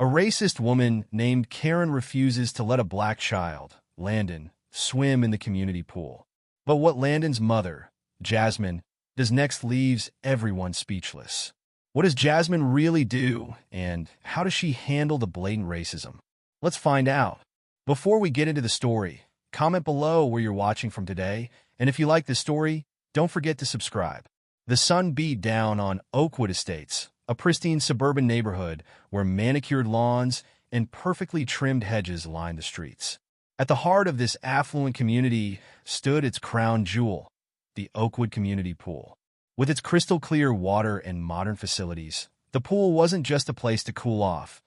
A racist woman named Karen refuses to let a black child, Landon, swim in the community pool. But what Landon's mother, Jasmine, does next leaves everyone speechless. What does Jasmine really do, and how does she handle the blatant racism? Let's find out. Before we get into the story, comment below where you're watching from today, and if you like this story, don't forget to subscribe. The sun beat down on Oakwood Estates, a pristine suburban neighborhood where manicured lawns and perfectly trimmed hedges lined the streets. At the heart of this affluent community stood its crown jewel, the Oakwood Community Pool. With its crystal-clear water and modern facilities, the pool wasn't just a place to cool off.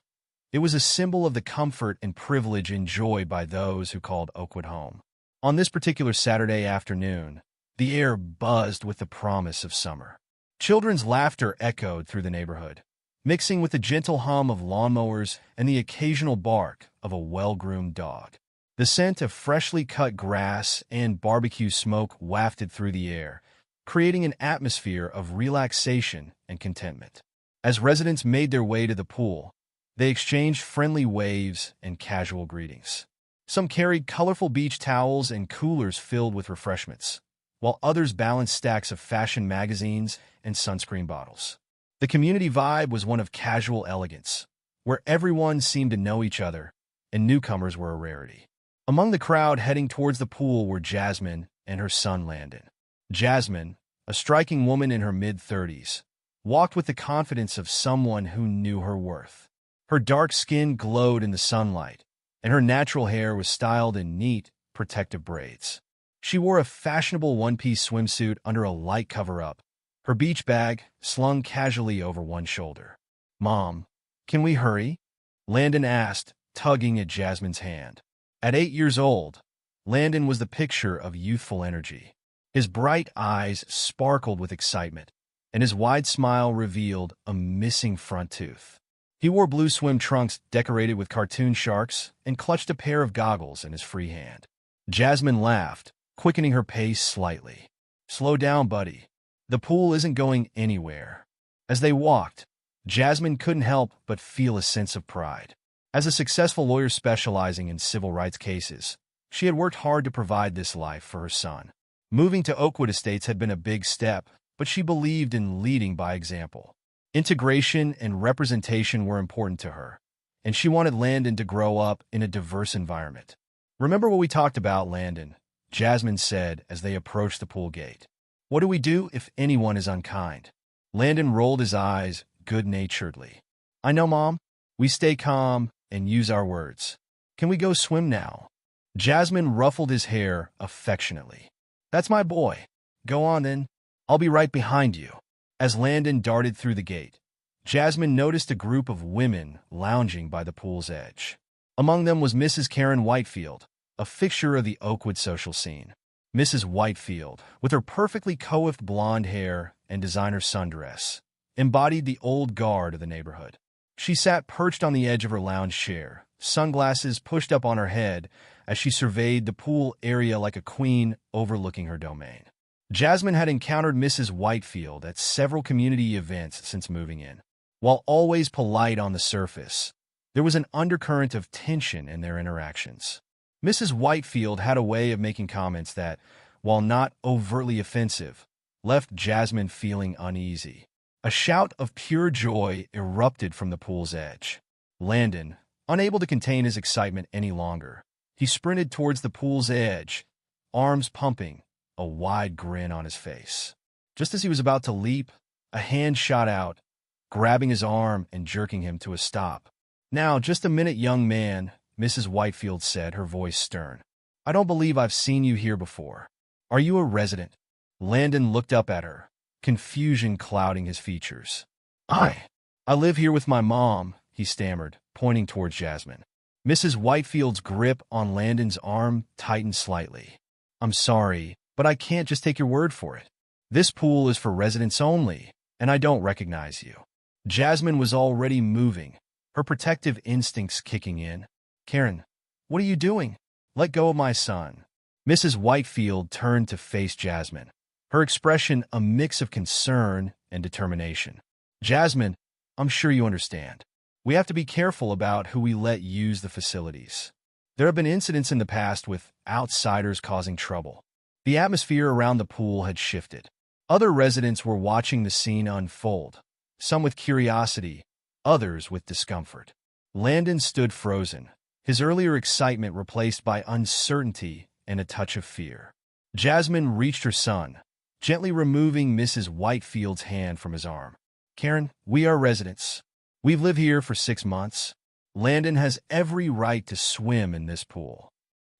It was a symbol of the comfort and privilege enjoyed by those who called Oakwood home. On this particular Saturday afternoon, the air buzzed with the promise of summer. Children's laughter echoed through the neighborhood, mixing with the gentle hum of lawnmowers and the occasional bark of a well-groomed dog. The scent of freshly cut grass and barbecue smoke wafted through the air, creating an atmosphere of relaxation and contentment. As residents made their way to the pool, they exchanged friendly waves and casual greetings. Some carried colorful beach towels and coolers filled with refreshments, while others balanced stacks of fashion magazines and sunscreen bottles. The community vibe was one of casual elegance, where everyone seemed to know each other, and newcomers were a rarity. Among the crowd heading towards the pool were Jasmine and her son Landon. Jasmine, a striking woman in her mid-30s, walked with the confidence of someone who knew her worth. Her dark skin glowed in the sunlight, and her natural hair was styled in neat, protective braids. She wore a fashionable one-piece swimsuit under a light cover-up, her beach bag slung casually over one shoulder. "Mom, can we hurry?" Landon asked, tugging at Jasmine's hand. At 8 years old, Landon was the picture of youthful energy. His bright eyes sparkled with excitement, and his wide smile revealed a missing front tooth. He wore blue swim trunks decorated with cartoon sharks and clutched a pair of goggles in his free hand. Jasmine laughed, quickening her pace slightly. "Slow down, buddy. The pool isn't going anywhere." As they walked, Jasmine couldn't help but feel a sense of pride. As a successful lawyer specializing in civil rights cases, she had worked hard to provide this life for her son. Moving to Oakwood Estates had been a big step, but she believed in leading by example. Integration and representation were important to her, and she wanted Landon to grow up in a diverse environment. "Remember what we talked about, Landon," Jasmine said as they approached the pool gate. "What do we do if anyone is unkind?" Landon rolled his eyes good-naturedly. "I know, Mom. We stay calm and use our words. Can we go swim now?" Jasmine ruffled his hair affectionately. "That's my boy. Go on then. I'll be right behind you." As Landon darted through the gate, Jasmine noticed a group of women lounging by the pool's edge. Among them was Mrs. Karen Whitefield, a fixture of the Oakwood social scene. Mrs. Whitefield, with her perfectly coiffed blonde hair and designer sundress, embodied the old guard of the neighborhood. She sat perched on the edge of her lounge chair, sunglasses pushed up on her head as she surveyed the pool area like a queen overlooking her domain. Jasmine had encountered Mrs. Whitefield at several community events since moving in. While always polite on the surface, there was an undercurrent of tension in their interactions. Mrs. Whitefield had a way of making comments that, while not overtly offensive, left Jasmine feeling uneasy. A shout of pure joy erupted from the pool's edge. Landon, unable to contain his excitement any longer, he sprinted towards the pool's edge, arms pumping, a wide grin on his face. Just as he was about to leap, a hand shot out, grabbing his arm and jerking him to a stop. "Now, just a minute, young man," Mrs. Whitefield said, her voice stern. "I don't believe I've seen you here before. Are you a resident?" Landon looked up at her, confusion clouding his features. I live here with my mom," he stammered, pointing towards Jasmine. Mrs. Whitefield's grip on Landon's arm tightened slightly. "I'm sorry, but I can't just take your word for it. This pool is for residents only, and I don't recognize you." Jasmine was already moving, her protective instincts kicking in. "Karen, what are you doing? Let go of my son." Mrs. Whitefield turned to face Jasmine, her expression a mix of concern and determination. "Jasmine, I'm sure you understand. We have to be careful about who we let use the facilities. There have been incidents in the past with outsiders causing trouble. The atmosphere around the pool had shifted. Other residents were watching the scene unfold, some with curiosity, others with discomfort. Landon stood frozen, his earlier excitement replaced by uncertainty and a touch of fear. Jasmine reached her son, gently removing Mrs. Whitefield's hand from his arm. "Karen, we are residents. We've lived here for 6 months. Landon has every right to swim in this pool."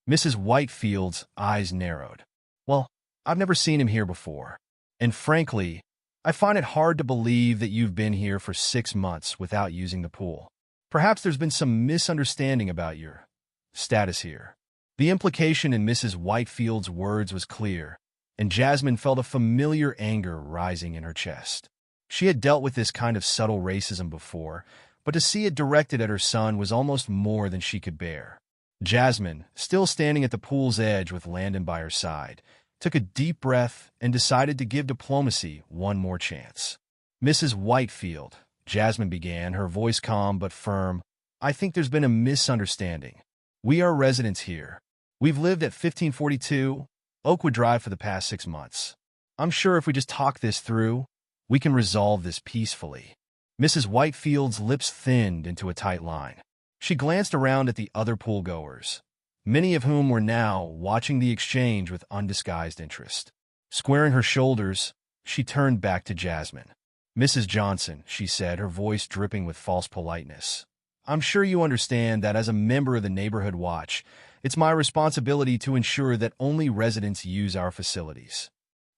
Mrs. Whitefield's eyes narrowed. "Well, I've never seen him here before. And frankly, I find it hard to believe that you've been here for 6 months without using the pool. Perhaps there's been some misunderstanding about your status here." The implication in Mrs. Whitefield's words was clear, and Jasmine felt a familiar anger rising in her chest. She had dealt with this kind of subtle racism before, but to see it directed at her son was almost more than she could bear. Jasmine, still standing at the pool's edge with Landon by her side, took a deep breath and decided to give diplomacy one more chance. "Mrs. Whitefield," Jasmine began, her voice calm but firm, "I think there's been a misunderstanding. We are residents here. We've lived at 1542 Oakwood Drive for the past 6 months. I'm sure if we just talk this through, we can resolve this peacefully." Mrs. Whitefield's lips thinned into a tight line. She glanced around at the other pool-goers, many of whom were now watching the exchange with undisguised interest. Squaring her shoulders, she turned back to Jasmine. "Mrs. Johnson," she said, her voice dripping with false politeness, "I'm sure you understand that as a member of the Neighborhood Watch, it's my responsibility to ensure that only residents use our facilities."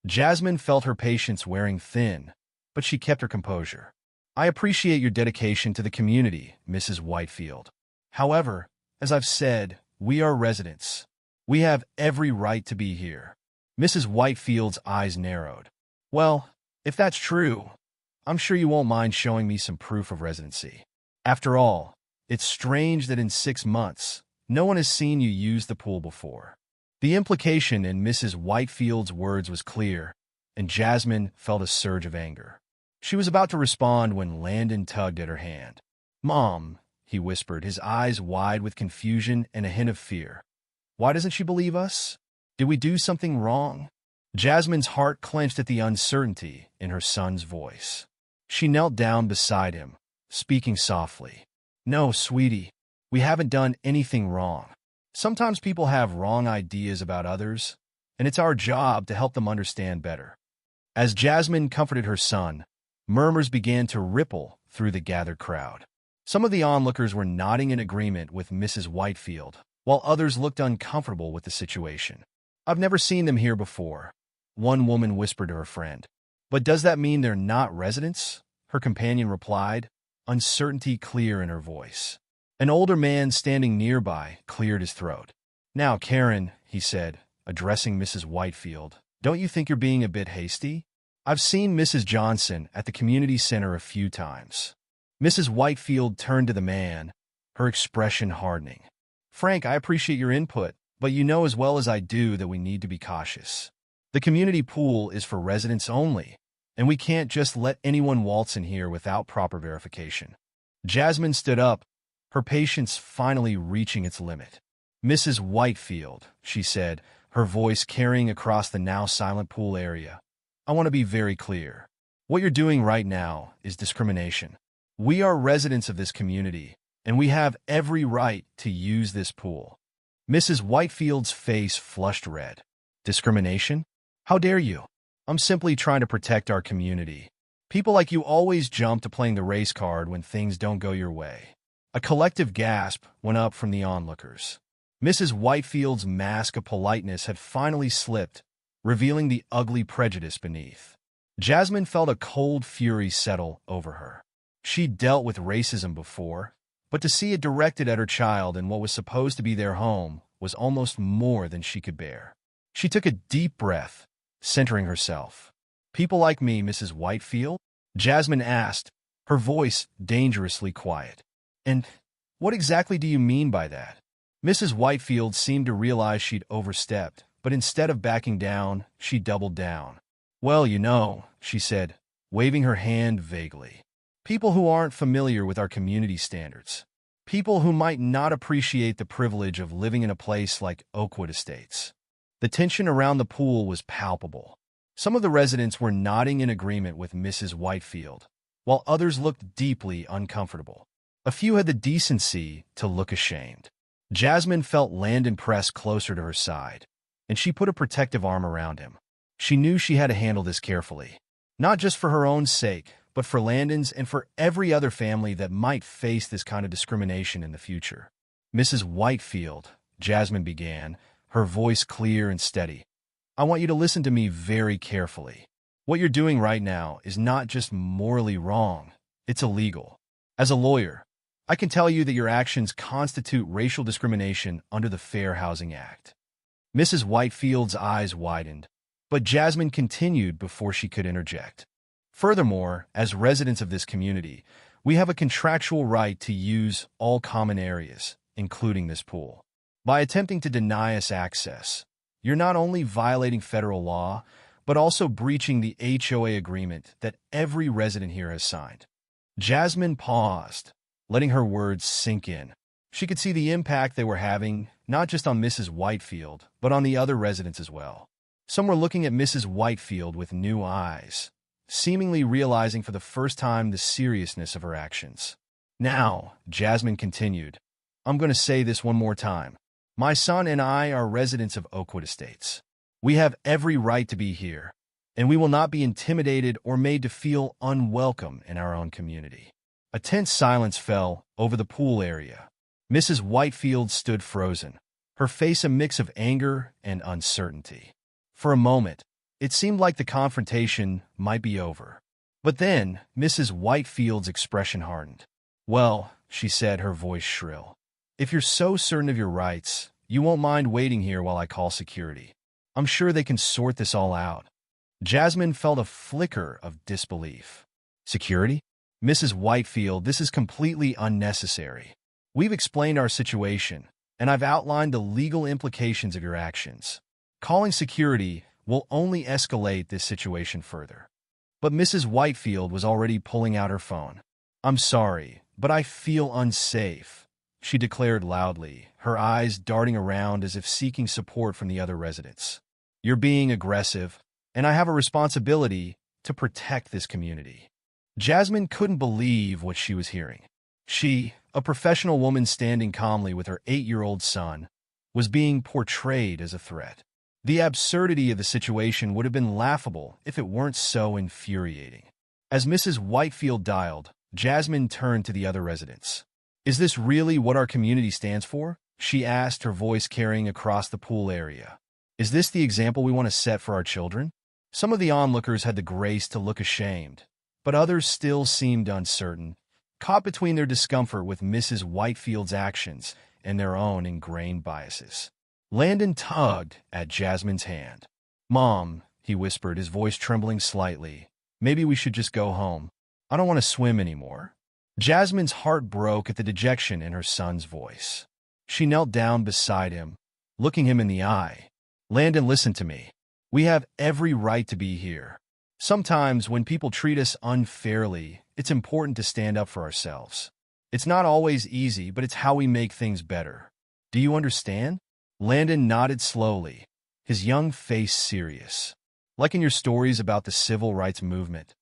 Jasmine felt her patience wearing thin, but she kept her composure. "I appreciate your dedication to the community, Mrs. Whitefield. However, as I've said, we are residents. We have every right to be here." Mrs. Whitefield's eyes narrowed. "Well, if that's true, I'm sure you won't mind showing me some proof of residency. After all, it's strange that in 6 months, no one has seen you use the pool before." The implication in Mrs. Whitefield's words was clear, and Jasmine felt a surge of anger. She was about to respond when Landon tugged at her hand. "Mom," he whispered, his eyes wide with confusion and a hint of fear. "Why doesn't she believe us? Did we do something wrong?" Jasmine's heart clenched at the uncertainty in her son's voice. She knelt down beside him, speaking softly. "No, sweetie, we haven't done anything wrong. Sometimes people have wrong ideas about others, and it's our job to help them understand better." As Jasmine comforted her son, murmurs began to ripple through the gathered crowd. Some of the onlookers were nodding in agreement with Mrs. Whitefield, while others looked uncomfortable with the situation. "I've never seen them here before," one woman whispered to her friend. "But does that mean they're not residents?" her companion replied, uncertainty clear in her voice. An older man standing nearby cleared his throat. "Now, Karen," he said, addressing Mrs. Whitefield, "don't you think you're being a bit hasty? I've seen Mrs. Johnson at the community center a few times." Mrs. Whitefield turned to the man, her expression hardening. "Frank, I appreciate your input, but you know as well as I do that we need to be cautious. The community pool is for residents only, and we can't just let anyone waltz in here without proper verification." Jasmine stood up, her patience finally reaching its limit. "Mrs. Whitefield," she said, her voice carrying across the now silent pool area, "I want to be very clear. What you're doing right now is discrimination. We are residents of this community, and we have every right to use this pool." Mrs. Whitefield's face flushed red. "Discrimination? How dare you? I'm simply trying to protect our community. People like you always jump to playing the race card when things don't go your way." A collective gasp went up from the onlookers. Mrs. Whitefield's mask of politeness had finally slipped, revealing the ugly prejudice beneath. Jasmine felt a cold fury settle over her. She'd dealt with racism before, but to see it directed at her child in what was supposed to be their home was almost more than she could bear. She took a deep breath, centering herself. "People like me, Mrs. Whitefield?" Jasmine asked, her voice dangerously quiet. "And what exactly do you mean by that?" Mrs. Whitefield seemed to realize she'd overstepped, but instead of backing down, she doubled down. "Well, you know," she said, waving her hand vaguely. People who aren't familiar with our community standards. People who might not appreciate the privilege of living in a place like Oakwood Estates. The tension around the pool was palpable. Some of the residents were nodding in agreement with Mrs. Whitefield, while others looked deeply uncomfortable. A few had the decency to look ashamed. Jasmine felt Landon press closer to her side, and she put a protective arm around him. She knew she had to handle this carefully, not just for her own sake, but for Landon's and for every other family that might face this kind of discrimination in the future. Mrs. Whitefield, Jasmine began, her voice clear and steady. I want you to listen to me very carefully. What you're doing right now is not just morally wrong, it's illegal. As a lawyer, I can tell you that your actions constitute racial discrimination under the Fair Housing Act. Mrs. Whitefield's eyes widened, but Jasmine continued before she could interject. Furthermore, as residents of this community, we have a contractual right to use all common areas, including this pool. By attempting to deny us access, you're not only violating federal law, but also breaching the HOA agreement that every resident here has signed. Jasmine paused, letting her words sink in. She could see the impact they were having, not just on Mrs. Whitefield, but on the other residents as well. Some were looking at Mrs. Whitefield with new eyes, seemingly realizing for the first time the seriousness of her actions. Now, Jasmine continued, I'm going to say this one more time. My son and I are residents of Oakwood Estates. We have every right to be here, and we will not be intimidated or made to feel unwelcome in our own community. A tense silence fell over the pool area. Mrs. Whitefield stood frozen, her face a mix of anger and uncertainty. For a moment, it seemed like the confrontation might be over. But then, Mrs. Whitefield's expression hardened. Well, she said, her voice shrill, if you're so certain of your rights, you won't mind waiting here while I call security. I'm sure they can sort this all out. Jasmine felt a flicker of disbelief. Security? Mrs. Whitefield, this is completely unnecessary. We've explained our situation, and I've outlined the legal implications of your actions. Calling security will only escalate this situation further. But Mrs. Whitefield was already pulling out her phone. I'm sorry, but I feel unsafe, she declared loudly, her eyes darting around as if seeking support from the other residents. You're being aggressive, and I have a responsibility to protect this community. Jasmine couldn't believe what she was hearing. She, a professional woman standing calmly with her 8-year-old son, was being portrayed as a threat. The absurdity of the situation would have been laughable if it weren't so infuriating. As Mrs. Whitefield dialed, Jasmine turned to the other residents. Is this really what our community stands for? She asked, her voice carrying across the pool area. Is this the example we want to set for our children? Some of the onlookers had the grace to look ashamed, but others still seemed uncertain, caught between their discomfort with Mrs. Whitefield's actions and their own ingrained biases. Landon tugged at Jasmine's hand. Mom, he whispered, his voice trembling slightly, maybe we should just go home. I don't want to swim anymore. Jasmine's heart broke at the dejection in her son's voice. She knelt down beside him, looking him in the eye. Landon, listen to me. We have every right to be here. Sometimes when people treat us unfairly, it's important to stand up for ourselves. It's not always easy, but it's how we make things better. Do you understand? Landon nodded slowly, his young face serious. Like in your stories about the civil rights movement.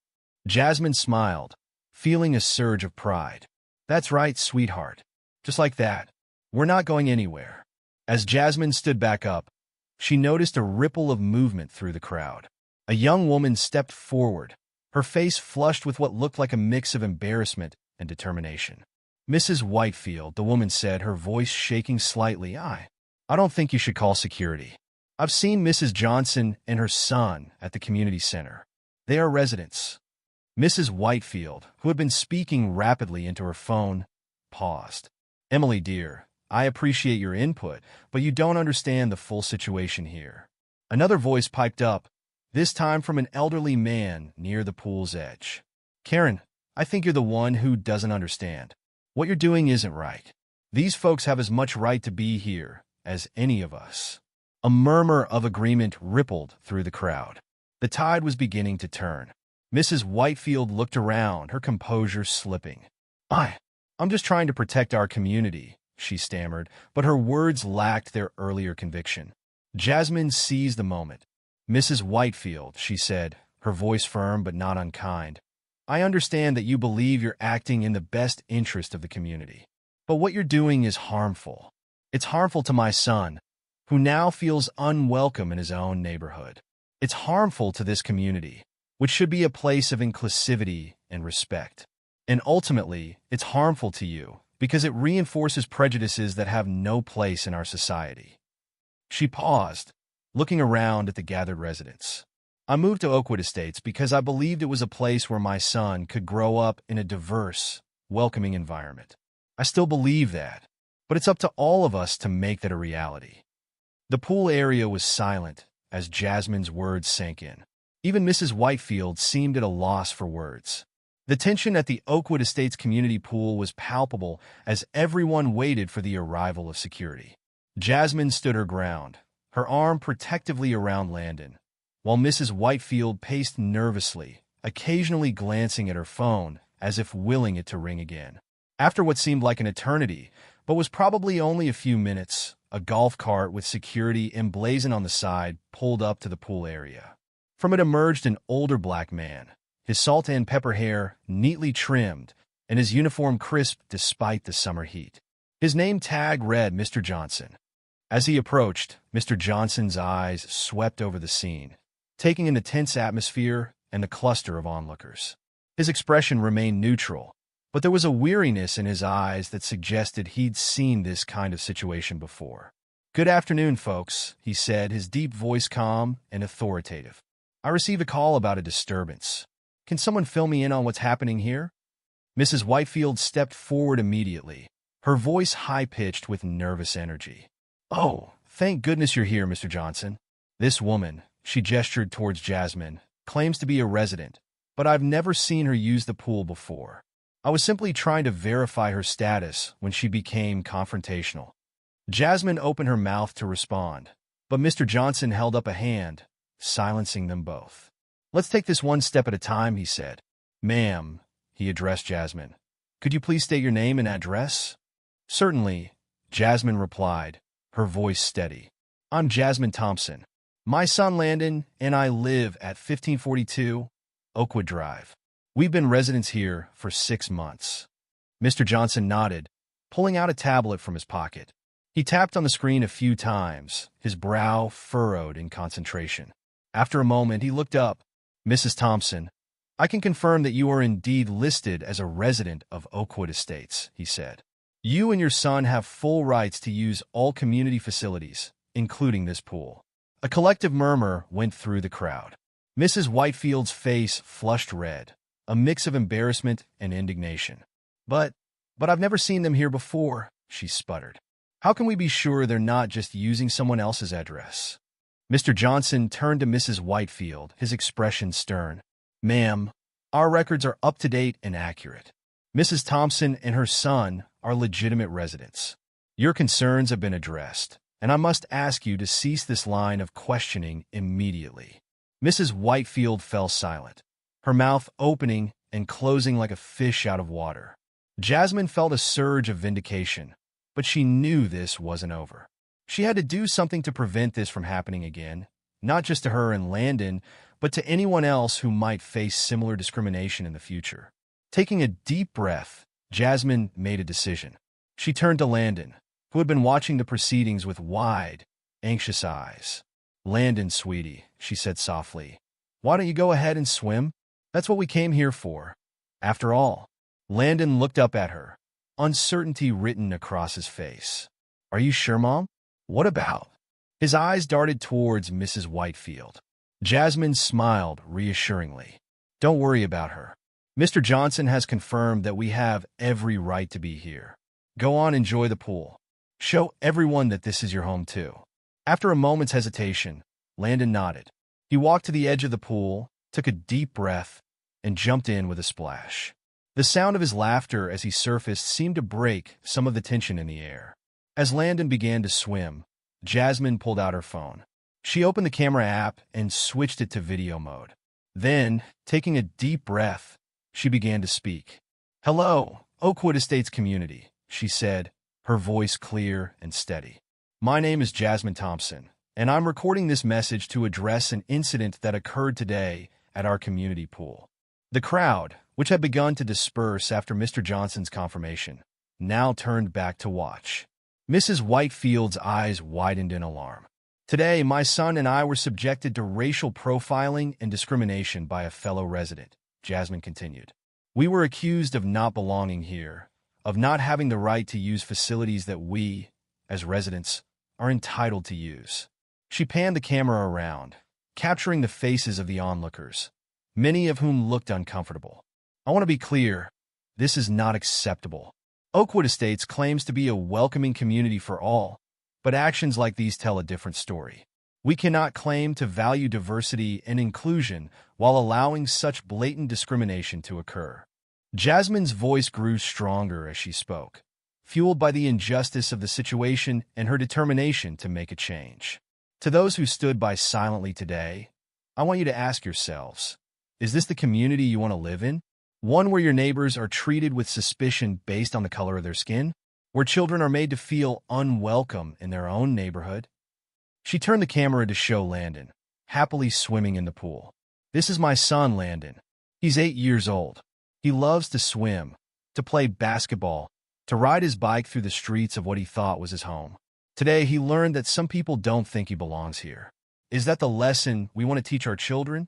Jasmine smiled, feeling a surge of pride. That's right, sweetheart. Just like that. We're not going anywhere. As Jasmine stood back up, she noticed a ripple of movement through the crowd. A young woman stepped forward, her face flushed with what looked like a mix of embarrassment and determination. Mrs. Whitefield, the woman said, her voice shaking slightly, I don't think you should call security. I've seen Mrs. Johnson and her son at the community center. They are residents. Mrs. Whitefield, who had been speaking rapidly into her phone, paused. Emily, dear, I appreciate your input, but you don't understand the full situation here. Another voice piped up, this time from an elderly man near the pool's edge. Karen, I think you're the one who doesn't understand. What you're doing isn't right. These folks have as much right to be here as any of us. A murmur of agreement rippled through the crowd. The tide was beginning to turn. Mrs. Whitefield looked around, her composure slipping. I'm just trying to protect our community, she stammered, but her words lacked their earlier conviction. Jasmine seized the moment. Mrs. Whitefield, she said, her voice firm but not unkind, I understand that you believe you're acting in the best interest of the community. But what you're doing is harmful. It's harmful to my son, who now feels unwelcome in his own neighborhood. It's harmful to this community, which should be a place of inclusivity and respect. And ultimately, it's harmful to you because it reinforces prejudices that have no place in our society. She paused, looking around at the gathered residents. I moved to Oakwood Estates because I believed it was a place where my son could grow up in a diverse, welcoming environment. I still believe that, but it's up to all of us to make that a reality. The pool area was silent as Jasmine's words sank in. Even Mrs. Whitefield seemed at a loss for words. The tension at the Oakwood Estates community pool was palpable as everyone waited for the arrival of security. Jasmine stood her ground, her arm protectively around Landon, while Mrs. Whitefield paced nervously, occasionally glancing at her phone as if willing it to ring again. After what seemed like an eternity, but was probably only a few minutes, a golf cart with security emblazoned on the side pulled up to the pool area. From it emerged an older black man, his salt and pepper hair neatly trimmed and his uniform crisp despite the summer heat. His name tag read Mr. Johnson. As he approached, Mr. Johnson's eyes swept over the scene, taking in the tense atmosphere and the cluster of onlookers. His expression remained neutral, but there was a weariness in his eyes that suggested he'd seen this kind of situation before. "Good afternoon, folks," he said, his deep voice calm and authoritative. "I received a call about a disturbance. Can someone fill me in on what's happening here?" Mrs. Whitefield stepped forward immediately, her voice high-pitched with nervous energy. "Oh, thank goodness you're here, Mr. Johnson. This woman," she gestured towards Jasmine, "claims to be a resident, but I've never seen her use the pool before. I was simply trying to verify her status when she became confrontational." Jasmine opened her mouth to respond, but Mr. Johnson held up a hand, silencing them both. "Let's take this one step at a time," he said. "Ma'am," he addressed Jasmine, "could you please state your name and address?" "Certainly," Jasmine replied, her voice steady. "I'm Jasmine Thompson. My son Landon and I live at 1542 Oakwood Drive. We've been residents here for 6 months." Mr. Johnson nodded, pulling out a tablet from his pocket. He tapped on the screen a few times, his brow furrowed in concentration. After a moment, he looked up. "Mrs. Thompson, I can confirm that you are indeed listed as a resident of Oakwood Estates," he said. "You and your son have full rights to use all community facilities, including this pool." A collective murmur went through the crowd. Mrs. Whitefield's face flushed red, a mix of embarrassment and indignation. But I've never seen them here before," she sputtered. "How can we be sure they're not just using someone else's address?" Mr. Johnson turned to Mrs. Whitefield, his expression stern. "Ma'am, our records are up to date and accurate. Mrs. Thompson and her son are legitimate residents. Your concerns have been addressed, and I must ask you to cease this line of questioning immediately." Mrs. Whitefield fell silent, her mouth opening and closing like a fish out of water. Jasmine felt a surge of vindication, but she knew this wasn't over. She had to do something to prevent this from happening again, not just to her and Landon, but to anyone else who might face similar discrimination in the future. Taking a deep breath, Jasmine made a decision. She turned to Landon, who had been watching the proceedings with wide, anxious eyes. "Landon, sweetie," she said softly, "why don't you go ahead and swim? That's what we came here for. After all." Landon looked up at her, uncertainty written across his face. "Are you sure, Mom? What about?" His eyes darted towards Mrs. Whitefield. Jasmine smiled reassuringly. "Don't worry about her. Mr. Johnson has confirmed that we have every right to be here. Go on, enjoy the pool. Show everyone that this is your home too." After a moment's hesitation, Landon nodded. He walked to the edge of the pool, took a deep breath, and jumped in with a splash. The sound of his laughter as he surfaced seemed to break some of the tension in the air. As Landon began to swim, Jasmine pulled out her phone. She opened the camera app and switched it to video mode. Then, taking a deep breath, she began to speak. "Hello, Oakwood Estates community," she said, her voice clear and steady. "My name is Jasmine Thompson, and I'm recording this message to address an incident that occurred today at our community pool." The crowd, which had begun to disperse after Mr. Johnson's confirmation, now turned back to watch. Mrs. Whitefield's eyes widened in alarm. "Today, my son and I were subjected to racial profiling and discrimination by a fellow resident," Jasmine continued. "We were accused of not belonging here, of not having the right to use facilities that we, as residents, are entitled to use." She panned the camera around, capturing the faces of the onlookers, many of whom looked uncomfortable. "I want to be clear, this is not acceptable. Oakwood Estates claims to be a welcoming community for all, but actions like these tell a different story. We cannot claim to value diversity and inclusion while allowing such blatant discrimination to occur." Jasmine's voice grew stronger as she spoke, fueled by the injustice of the situation and her determination to make a change. To those who stood by silently today, I want you to ask yourselves, is this the community you want to live in? One where your neighbors are treated with suspicion based on the color of their skin? Where children are made to feel unwelcome in their own neighborhood? She turned the camera to show Landon, happily swimming in the pool. "This is my son, Landon. He's 8 years old. He loves to swim, to play basketball, to ride his bike through the streets of what he thought was his home. Today, he learned that some people don't think he belongs here. Is that the lesson we want to teach our children?"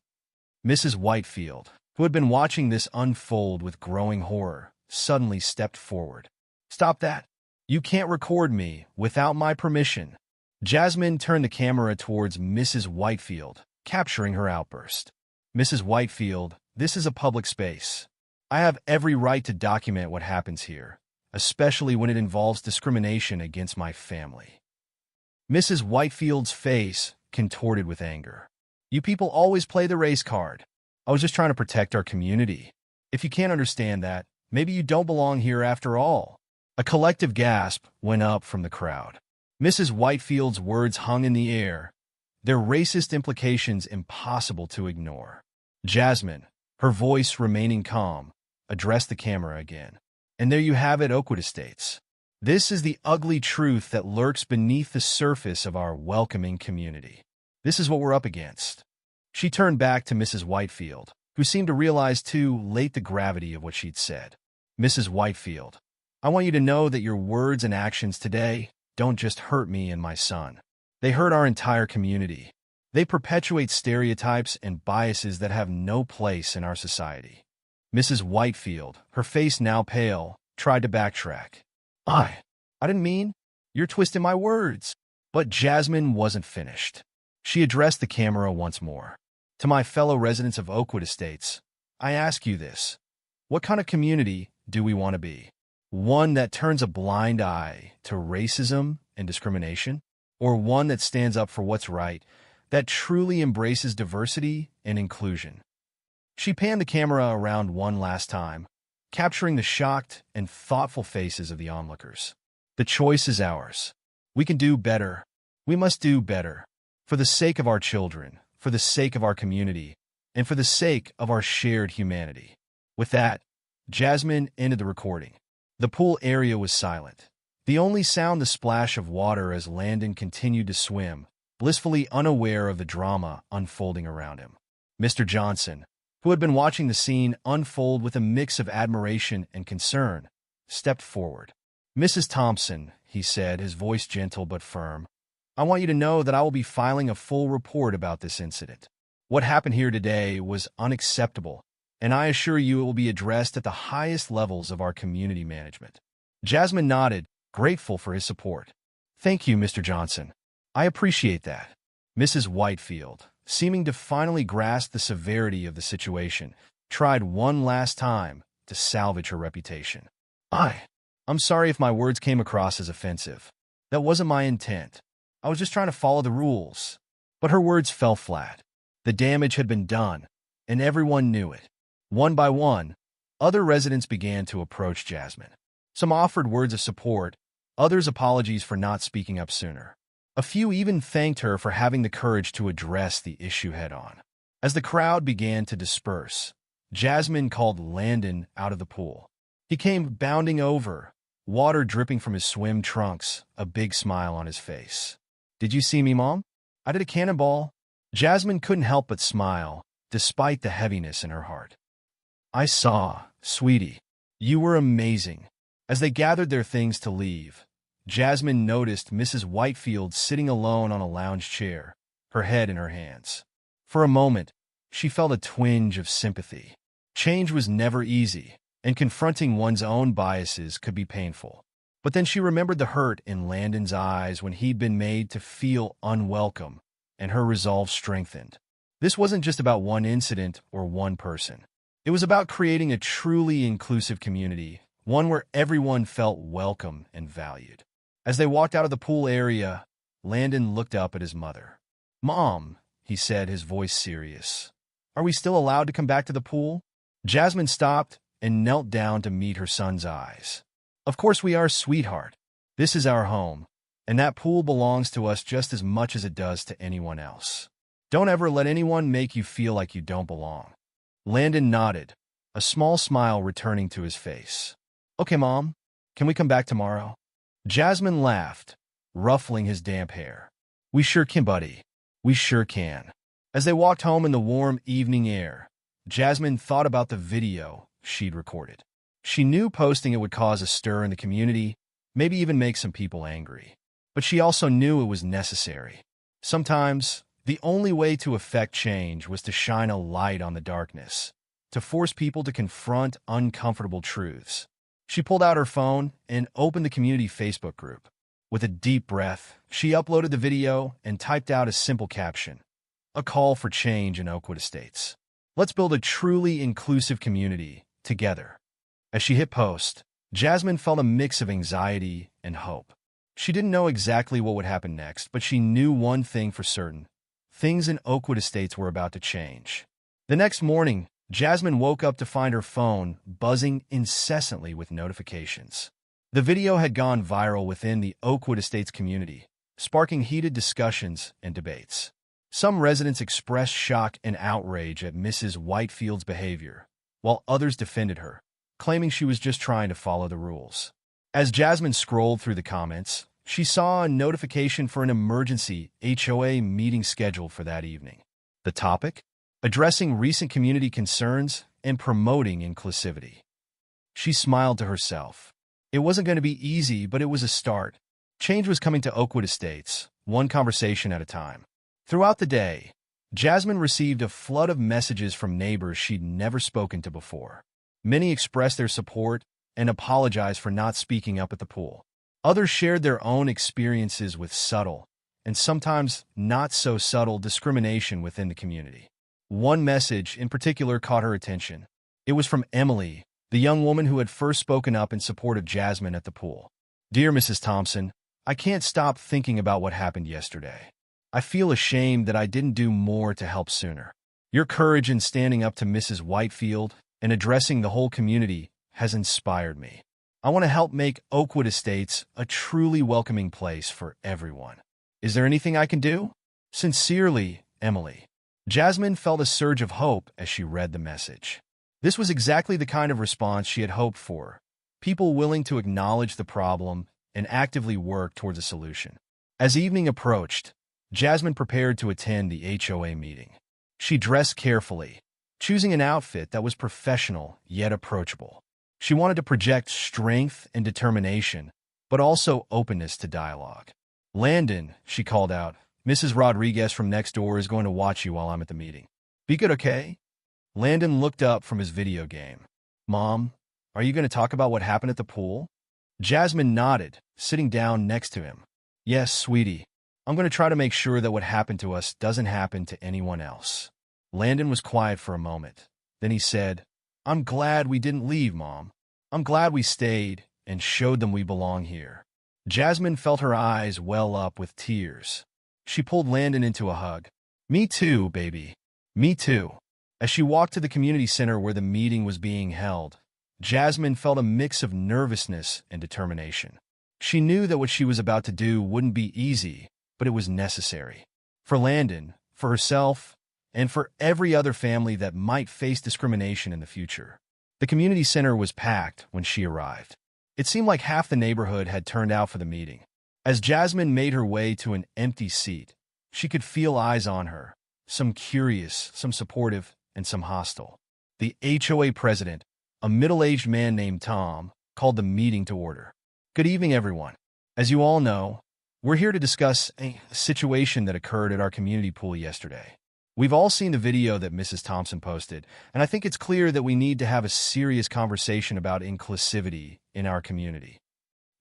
Mrs. Whitefield, who had been watching this unfold with growing horror, suddenly stepped forward. "Stop that. You can't record me without my permission." Jasmine turned the camera towards Mrs. Whitefield, capturing her outburst. "Mrs. Whitefield, this is a public space. I have every right to document what happens here, especially when it involves discrimination against my family." Mrs. Whitefield's face contorted with anger. "You people always play the race card. I was just trying to protect our community. If you can't understand that, maybe you don't belong here after all." A collective gasp went up from the crowd. Mrs. Whitefield's words hung in the air, their racist implications impossible to ignore. Jasmine, her voice remaining calm, addressed the camera again. "And there you have it, Oakwood Estates. This is the ugly truth that lurks beneath the surface of our welcoming community. This is what we're up against." She turned back to Mrs. Whitefield, who seemed to realize too late the gravity of what she'd said. "Mrs. Whitefield, I want you to know that your words and actions today don't just hurt me and my son. They hurt our entire community. They perpetuate stereotypes and biases that have no place in our society." Mrs. Whitefield, her face now pale, tried to backtrack. I didn't mean. You're twisting my words." But Jasmine wasn't finished. She addressed the camera once more. "To my fellow residents of Oakwood Estates, I ask you this. What kind of community do we want to be? One that turns a blind eye to racism and discrimination? Or one that stands up for what's right, that truly embraces diversity and inclusion?" She panned the camera around one last time, capturing the shocked and thoughtful faces of the onlookers. "The choice is ours. We can do better. We must do better. For the sake of our children, for the sake of our community, and for the sake of our shared humanity." With that, Jasmine ended the recording. The pool area was silent, the only sound the splash of water as Landon continued to swim, blissfully unaware of the drama unfolding around him. Mr. Johnson, who had been watching the scene unfold with a mix of admiration and concern, stepped forward. "Mrs. Thompson," he said, his voice gentle but firm, "I want you to know that I will be filing a full report about this incident. What happened here today was unacceptable, and I assure you it will be addressed at the highest levels of our community management." Jasmine nodded, grateful for his support. "Thank you, Mr. Johnson. I appreciate that." Mrs. Whitefield, seeming to finally grasp the severity of the situation, tried one last time to salvage her reputation. I'm sorry if my words came across as offensive. That wasn't my intent. I was just trying to follow the rules." But her words fell flat. The damage had been done, and everyone knew it. One by one, other residents began to approach Jasmine. Some offered words of support, others apologies for not speaking up sooner. A few even thanked her for having the courage to address the issue head-on. As the crowd began to disperse, Jasmine called Landon out of the pool. He came bounding over, water dripping from his swim trunks, a big smile on his face. "Did you see me, Mom? I did a cannonball." Jasmine couldn't help but smile, despite the heaviness in her heart. "I saw, sweetie. You were amazing." As they gathered their things to leave, Jasmine noticed Mrs. Whitefield sitting alone on a lounge chair, her head in her hands. For a moment, she felt a twinge of sympathy. Change was never easy, and confronting one's own biases could be painful. But then she remembered the hurt in Landon's eyes when he'd been made to feel unwelcome, and her resolve strengthened. This wasn't just about one incident or one person. It was about creating a truly inclusive community, one where everyone felt welcome and valued. As they walked out of the pool area, Landon looked up at his mother. "Mom," he said, his voice serious, "are we still allowed to come back to the pool?" Jasmine stopped and knelt down to meet her son's eyes. "Of course we are, sweetheart. This is our home, and that pool belongs to us just as much as it does to anyone else. Don't ever let anyone make you feel like you don't belong." Landon nodded, a small smile returning to his face. "Okay, Mom, can we come back tomorrow?" Jasmine laughed, ruffling his damp hair. "We sure can, buddy. We sure can." As they walked home in the warm evening air, Jasmine thought about the video she'd recorded. She knew posting it would cause a stir in the community, maybe even make some people angry. But she also knew it was necessary. Sometimes, the only way to effect change was to shine a light on the darkness, to force people to confront uncomfortable truths. She pulled out her phone and opened the community Facebook group. With a deep breath, she uploaded the video and typed out a simple caption: "A call for change in Oakwood Estates. Let's build a truly inclusive community together." As she hit post, Jasmine felt a mix of anxiety and hope. She didn't know exactly what would happen next, but she knew one thing for certain: things in Oakwood Estates were about to change. The next morning, Jasmine woke up to find her phone buzzing incessantly with notifications. The video had gone viral within the Oakwood Estates community, sparking heated discussions and debates. Some residents expressed shock and outrage at Mrs. Whitefield's behavior, while others defended her, claiming she was just trying to follow the rules. As Jasmine scrolled through the comments, she saw a notification for an emergency HOA meeting scheduled for that evening. The topic? Addressing recent community concerns and promoting inclusivity. She smiled to herself. It wasn't going to be easy, but it was a start. Change was coming to Oakwood Estates, one conversation at a time. Throughout the day, Jasmine received a flood of messages from neighbors she'd never spoken to before. Many expressed their support and apologized for not speaking up at the pool. Others shared their own experiences with subtle, and sometimes not so subtle, discrimination within the community. One message in particular caught her attention. It was from Emily, the young woman who had first spoken up in support of Jasmine at the pool. "Dear Mrs. Thompson, I can't stop thinking about what happened yesterday. I feel ashamed that I didn't do more to help sooner. Your courage in standing up to Mrs. Whitefield and addressing the whole community has inspired me. I want to help make Oakwood Estates a truly welcoming place for everyone. Is there anything I can do? Sincerely, Emily." Jasmine felt a surge of hope as she read the message. This was exactly the kind of response she had hoped for, people willing to acknowledge the problem and actively work towards a solution. As evening approached, Jasmine prepared to attend the HOA meeting. She dressed carefully, choosing an outfit that was professional yet approachable. She wanted to project strength and determination, but also openness to dialogue. "Landon," she called out, "Mrs. Rodriguez from next door is going to watch you while I'm at the meeting. Be good, okay?" Landon looked up from his video game. "Mom, are you going to talk about what happened at the pool?" Jasmine nodded, sitting down next to him. "Yes, sweetie. I'm going to try to make sure that what happened to us doesn't happen to anyone else." Landon was quiet for a moment. Then he said, "I'm glad we didn't leave, Mom. I'm glad we stayed and showed them we belong here." Jasmine felt her eyes well up with tears. She pulled Landon into a hug. "Me too, baby. Me too." As she walked to the community center where the meeting was being held, Jasmine felt a mix of nervousness and determination. She knew that what she was about to do wouldn't be easy, but it was necessary. For Landon, for herself, and for every other family that might face discrimination in the future. The community center was packed when she arrived. It seemed like half the neighborhood had turned out for the meeting. As Jasmine made her way to an empty seat, she could feel eyes on her, some curious, some supportive, and some hostile. The HOA president, a middle-aged man named Tom, called the meeting to order. Good evening, everyone. As you all know, we're here to discuss a situation that occurred at our community pool yesterday. We've all seen the video that Mrs. Thompson posted, and I think it's clear that we need to have a serious conversation about inclusivity in our community.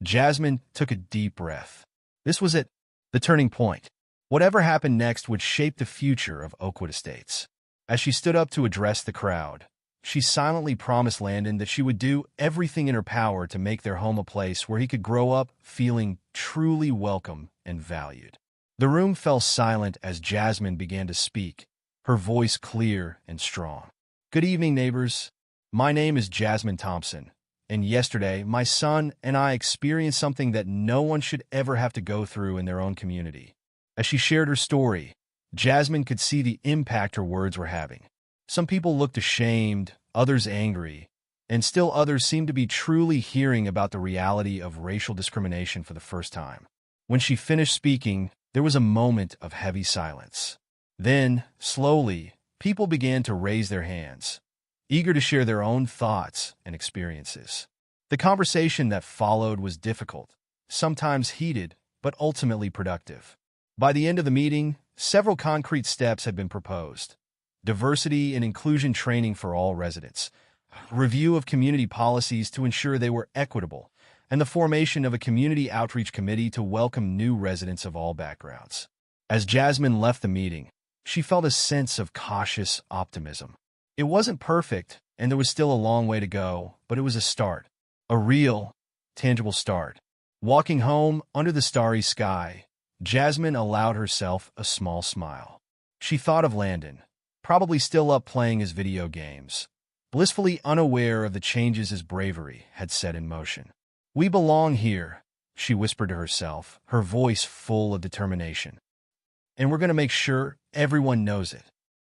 Jasmine took a deep breath. This was it, the turning point. Whatever happened next would shape the future of Oakwood Estates. As she stood up to address the crowd, she silently promised Landon that she would do everything in her power to make their home a place where he could grow up feeling truly welcome and valued. The room fell silent as Jasmine began to speak, her voice clear and strong. Good evening, neighbors. My name is Jasmine Thompson, and yesterday my son and I experienced something that no one should ever have to go through in their own community. As she shared her story, Jasmine could see the impact her words were having. Some people looked ashamed, others angry, and still others seemed to be truly hearing about the reality of racial discrimination for the first time. When she finished speaking, there was a moment of heavy silence. Then, slowly, people began to raise their hands, eager to share their own thoughts and experiences. The conversation that followed was difficult, sometimes heated, but ultimately productive. By the end of the meeting, several concrete steps had been proposed. Diversity and inclusion training for all residents, review of community policies to ensure they were equitable, and the formation of a community outreach committee to welcome new residents of all backgrounds. As Jasmine left the meeting, she felt a sense of cautious optimism. It wasn't perfect, and there was still a long way to go, but it was a start. A real, tangible start. Walking home under the starry sky, Jasmine allowed herself a small smile. She thought of Landon, probably still up playing his video games, blissfully unaware of the changes his bravery had set in motion. "We belong here," she whispered to herself, her voice full of determination. "And we're going to make sure everyone knows it."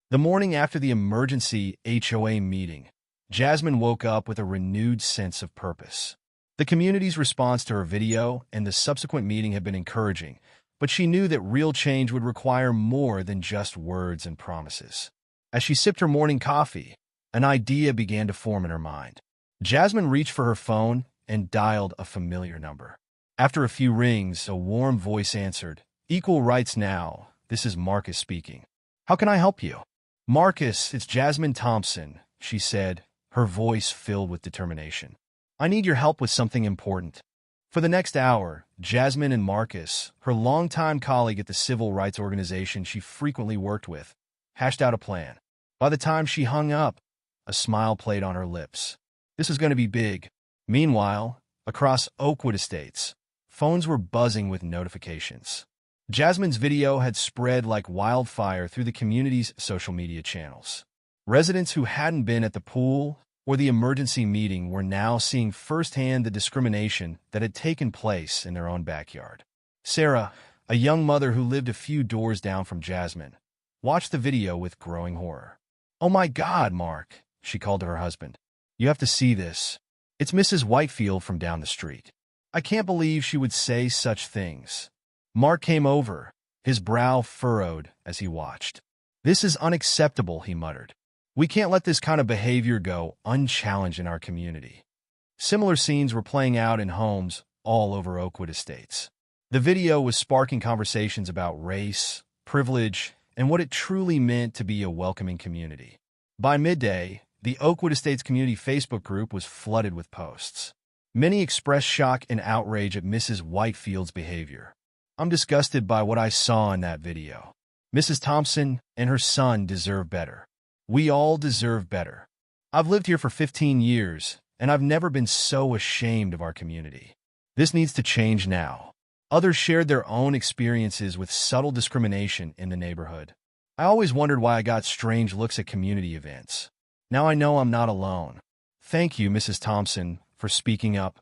The morning after the emergency HOA meeting, Jasmine woke up with a renewed sense of purpose. The community's response to her video and the subsequent meeting had been encouraging, but she knew that real change would require more than just words and promises. As she sipped her morning coffee, an idea began to form in her mind. Jasmine reached for her phone and dialed a familiar number. After a few rings, a warm voice answered, "Equal Rights Now, this is Marcus speaking. How can I help you?" "Marcus, it's Jasmine Thompson," she said, her voice filled with determination. "I need your help with something important." For the next hour, Jasmine and Marcus, her longtime colleague at the civil rights organization she frequently worked with, hashed out a plan. By the time she hung up, a smile played on her lips. This is going to be big. Meanwhile, across Oakwood Estates, phones were buzzing with notifications. Jasmine's video had spread like wildfire through the community's social media channels. Residents who hadn't been at the pool or the emergency meeting were now seeing firsthand the discrimination that had taken place in their own backyard. Sarah, a young mother who lived a few doors down from Jasmine, watched the video with growing horror. "Oh my God, Mark," she called to her husband. "You have to see this. It's Mrs. Whitefield from down the street. I can't believe she would say such things." Mark came over, his brow furrowed as he watched. "This is unacceptable," he muttered. "We can't let this kind of behavior go unchallenged in our community." Similar scenes were playing out in homes all over Oakwood Estates. The video was sparking conversations about race, privilege, and what it truly meant to be a welcoming community. By midday, the Oakwood Estates community Facebook group was flooded with posts. Many expressed shock and outrage at Mrs. Whitefield's behavior. "I'm disgusted by what I saw in that video. Mrs. Thompson and her son deserve better. We all deserve better. I've lived here for 15 years, and I've never been so ashamed of our community. This needs to change now." Others shared their own experiences with subtle discrimination in the neighborhood. "I always wondered why I got strange looks at community events. Now I know I'm not alone. Thank you, Mrs. Thompson, for speaking up."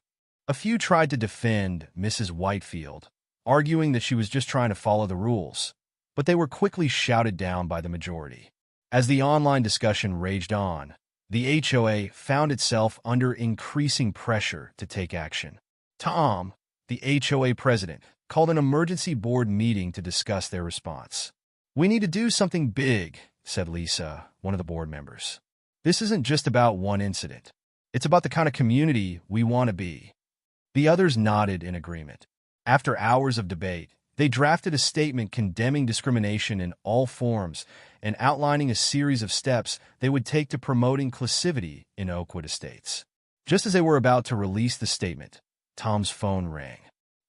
A few tried to defend Mrs. Whitefield, arguing that she was just trying to follow the rules, but they were quickly shouted down by the majority. As the online discussion raged on, the HOA found itself under increasing pressure to take action. Tom, the HOA president, called an emergency board meeting to discuss their response. "We need to do something big," said Lisa, one of the board members. "This isn't just about one incident. It's about the kind of community we want to be." The others nodded in agreement. After hours of debate, they drafted a statement condemning discrimination in all forms and outlining a series of steps they would take to promote inclusivity in Oakwood Estates. Just as they were about to release the statement, Tom's phone rang.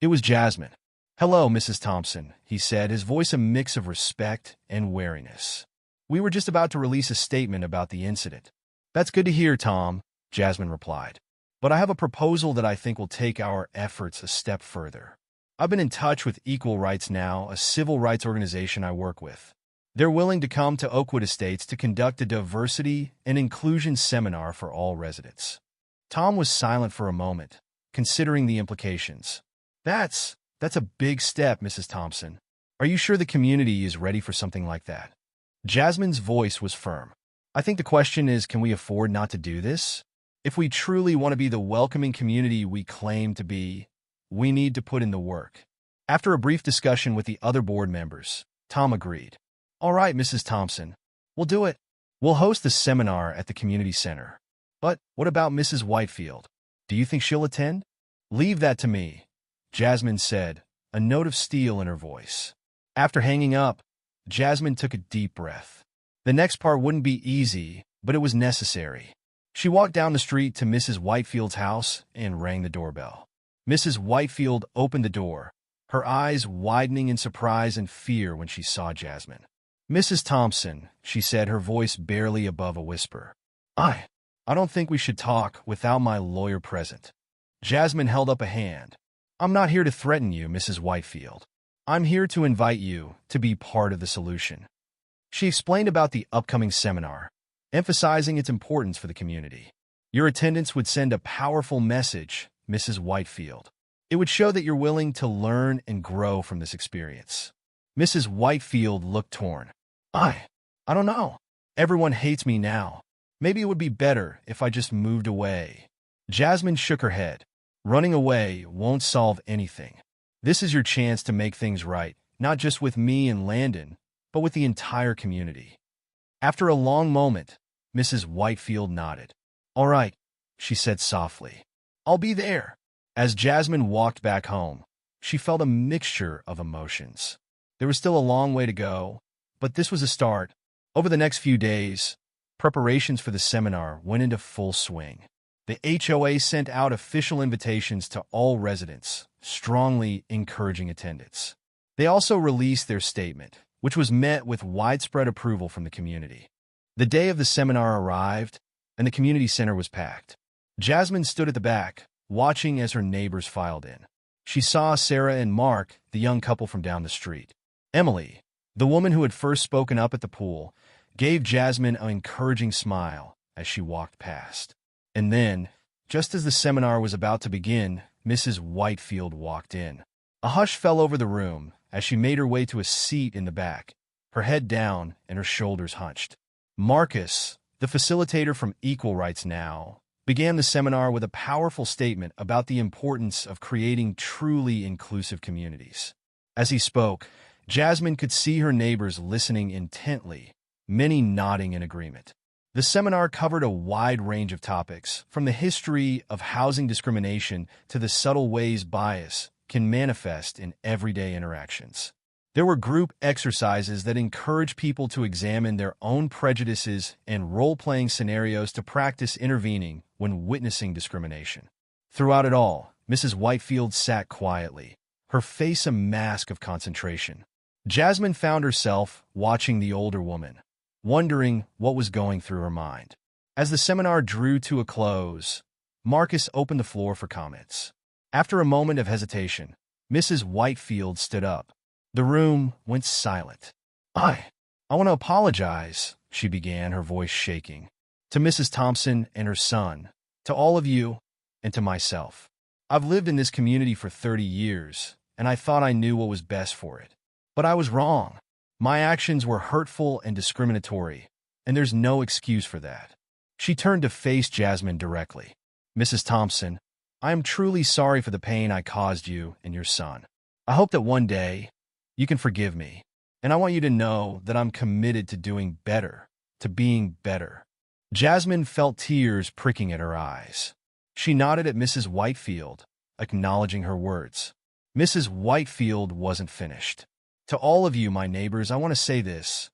It was Jasmine. "Hello, Mrs. Thompson," he said, his voice a mix of respect and wariness. "We were just about to release a statement about the incident." "That's good to hear, Tom," Jasmine replied. "But I have a proposal that I think will take our efforts a step further. I've been in touch with Equal Rights Now, a civil rights organization I work with. They're willing to come to Oakwood Estates to conduct a diversity and inclusion seminar for all residents." Tom was silent for a moment, considering the implications. That's a big step, Mrs. Thompson. Are you sure the community is ready for something like that?" Jasmine's voice was firm. "I think the question is, can we afford not to do this? If we truly want to be the welcoming community we claim to be, we need to put in the work." After a brief discussion with the other board members, Tom agreed. "All right, Mrs. Thompson, we'll do it. We'll host the seminar at the community center. But what about Mrs. Whitefield? Do you think she'll attend?" "Leave that to me," Jasmine said, a note of steel in her voice. After hanging up, Jasmine took a deep breath. The next part wouldn't be easy, but it was necessary. She walked down the street to Mrs. Whitefield's house and rang the doorbell. Mrs. Whitefield opened the door, her eyes widening in surprise and fear when she saw Jasmine. "Mrs. Thompson," she said, her voice barely above a whisper. I don't think we should talk without my lawyer present." Jasmine held up a hand. "I'm not here to threaten you, Mrs. Whitefield. I'm here to invite you to be part of the solution." She explained about the upcoming seminar, emphasizing its importance for the community. "Your attendance would send a powerful message, Mrs. Whitefield. It would show that you're willing to learn and grow from this experience." Mrs. Whitefield looked torn. I don't know. Everyone hates me now. Maybe it would be better if I just moved away." Jasmine shook her head. "Running away won't solve anything. This is your chance to make things right, not just with me and Landon, but with the entire community." After a long moment, Mrs. Whitefield nodded. "All right," she said softly. "I'll be there." As Jasmine walked back home, she felt a mixture of emotions. There was still a long way to go, but this was a start. Over the next few days, preparations for the seminar went into full swing. The HOA sent out official invitations to all residents, strongly encouraging attendance. They also released their statement, which was met with widespread approval from the community. The day of the seminar arrived, and the community center was packed. Jasmine stood at the back, watching as her neighbors filed in. She saw Sarah and Mark, the young couple from down the street. Emily, the woman who had first spoken up at the pool, gave Jasmine an encouraging smile as she walked past. And then, just as the seminar was about to begin, Mrs. Whitefield walked in. A hush fell over the room as she made her way to a seat in the back, her head down and her shoulders hunched. Marcus, the facilitator from Equal Rights Now, began the seminar with a powerful statement about the importance of creating truly inclusive communities. As he spoke, Jasmine could see her neighbors listening intently, many nodding in agreement. The seminar covered a wide range of topics, from the history of housing discrimination to the subtle ways bias can manifest in everyday interactions. There were group exercises that encourage people to examine their own prejudices and role-playing scenarios to practice intervening when witnessing discrimination. Throughout it all, Mrs. Whitefield sat quietly, her face a mask of concentration. Jasmine found herself watching the older woman, wondering what was going through her mind. As the seminar drew to a close, Marcus opened the floor for comments. After a moment of hesitation, Mrs. Whitefield stood up. The room went silent. I want to apologize," she began, her voice shaking, "to Mrs. Thompson and her son, to all of you, and to myself. I've lived in this community for 30 years, and I thought I knew what was best for it. But I was wrong. My actions were hurtful and discriminatory, and there's no excuse for that. She turned to face Jasmine directly. Mrs. Thompson, I am truly sorry for the pain I caused you and your son. I hope that one day you can forgive me, and I want you to know that I'm committed to doing better, to being better. Jasmine felt tears pricking at her eyes. She nodded at Mrs. Whitefield, acknowledging her words. Mrs. Whitefield wasn't finished. To all of you, my neighbors, I want to say this.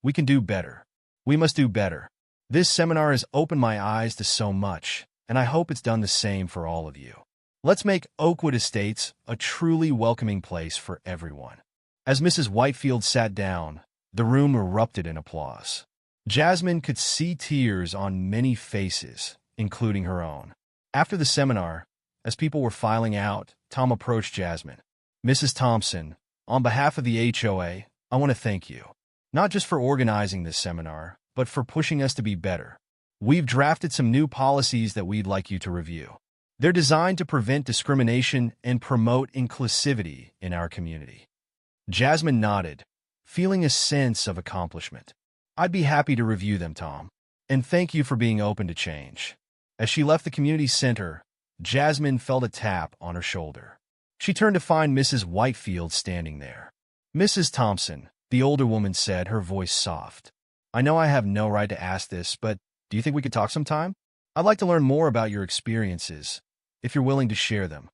We can do better. We must do better. This seminar has opened my eyes to so much, and I hope it's done the same for all of you. Let's make Oakwood Estates a truly welcoming place for everyone. As Mrs. Whitefield sat down, the room erupted in applause. Jasmine could see tears on many faces, including her own. After the seminar, as people were filing out, Tom approached Jasmine. Mrs. Thompson, on behalf of the HOA, I want to thank you. Not just for organizing this seminar, but for pushing us to be better. We've drafted some new policies that we'd like you to review. They're designed to prevent discrimination and promote inclusivity in our community. Jasmine nodded, feeling a sense of accomplishment. I'd be happy to review them, Tom. And thank you for being open to change. As she left the community center, Jasmine felt a tap on her shoulder. She turned to find Mrs. Whitefield standing there. Mrs. Thompson, the older woman said, her voice soft. I know I have no right to ask this, but do you think we could talk sometime? I'd like to learn more about your experiences, if you're willing to share them.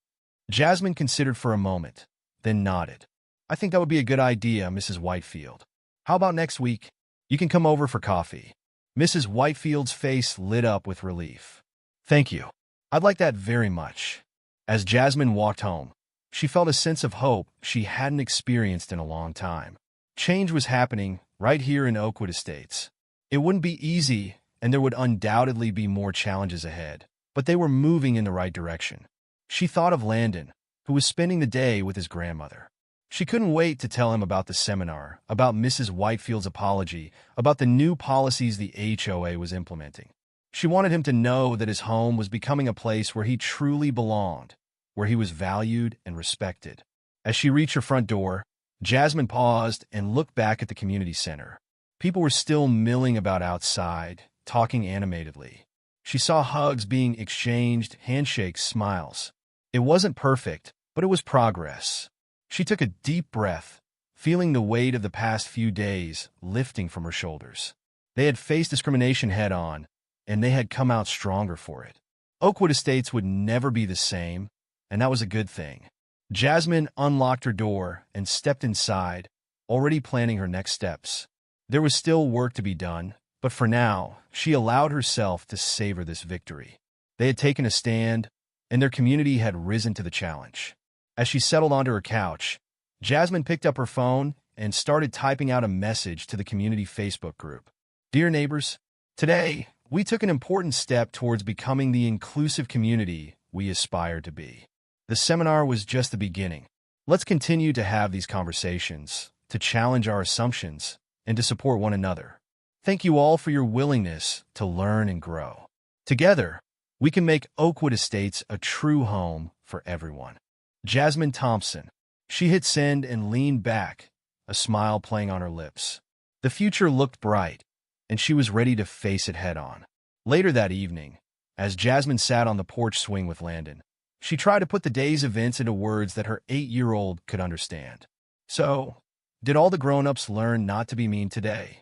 Jasmine considered for a moment, then nodded. I think that would be a good idea, Mrs. Whitefield. How about next week? You can come over for coffee. Mrs. Whitefield's face lit up with relief. Thank you. I'd like that very much. As Jasmine walked home, she felt a sense of hope she hadn't experienced in a long time. Change was happening right here in Oakwood Estates. It wouldn't be easy, and there would undoubtedly be more challenges ahead, but they were moving in the right direction. She thought of Landon, who was spending the day with his grandmother. She couldn't wait to tell him about the seminar, about Mrs. Whitefield's apology, about the new policies the HOA was implementing. She wanted him to know that his home was becoming a place where he truly belonged, where he was valued and respected. As she reached her front door, Jasmine paused and looked back at the community center. People were still milling about outside, talking animatedly. She saw hugs being exchanged, handshakes, smiles. It wasn't perfect, but it was progress. She took a deep breath, feeling the weight of the past few days lifting from her shoulders. They had faced discrimination head-on, and they had come out stronger for it. Oakwood Estates would never be the same, and that was a good thing. Jasmine unlocked her door and stepped inside, already planning her next steps. There was still work to be done, but for now, she allowed herself to savor this victory. They had taken a stand, and their community had risen to the challenge. As she settled onto her couch, Jasmine picked up her phone and started typing out a message to the community Facebook group. Dear neighbors, today, we took an important step towards becoming the inclusive community we aspire to be. The seminar was just the beginning. Let's continue to have these conversations, to challenge our assumptions, and to support one another. Thank you all for your willingness to learn and grow. Together, we can make Oakwood Estates a true home for everyone. Jasmine Thompson. She hit send and leaned back, a smile playing on her lips. The future looked bright, and she was ready to face it head-on. Later that evening, as Jasmine sat on the porch swing with Landon, she tried to put the day's events into words that her 8-year-old could understand. So, did all the grown-ups learn not to be mean today?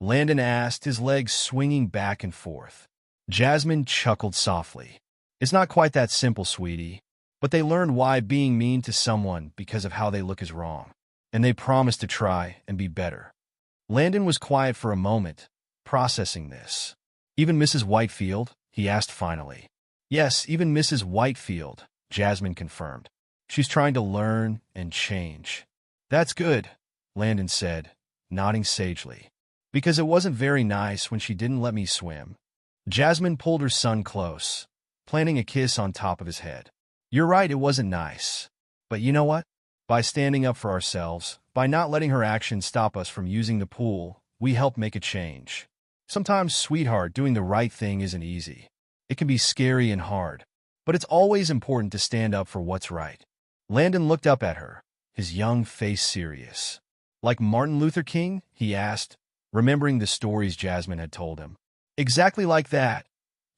Landon asked, his legs swinging back and forth. Jasmine chuckled softly. It's not quite that simple, sweetie. But they learned why being mean to someone because of how they look is wrong. And they promised to try and be better. Landon was quiet for a moment, processing this. Even Mrs. Whitefield? He asked finally. Yes, even Mrs. Whitefield, Jasmine confirmed. She's trying to learn and change. That's good, Landon said, nodding sagely. Because it wasn't very nice when she didn't let me swim. Jasmine pulled her son close, planting a kiss on top of his head. You're right, it wasn't nice. But you know what? By standing up for ourselves, by not letting her actions stop us from using the pool, we help make a change. Sometimes, sweetheart, doing the right thing isn't easy. It can be scary and hard. But it's always important to stand up for what's right. Landon looked up at her, his young face serious. Like Martin Luther King? He asked, remembering the stories Jasmine had told him. Exactly like that,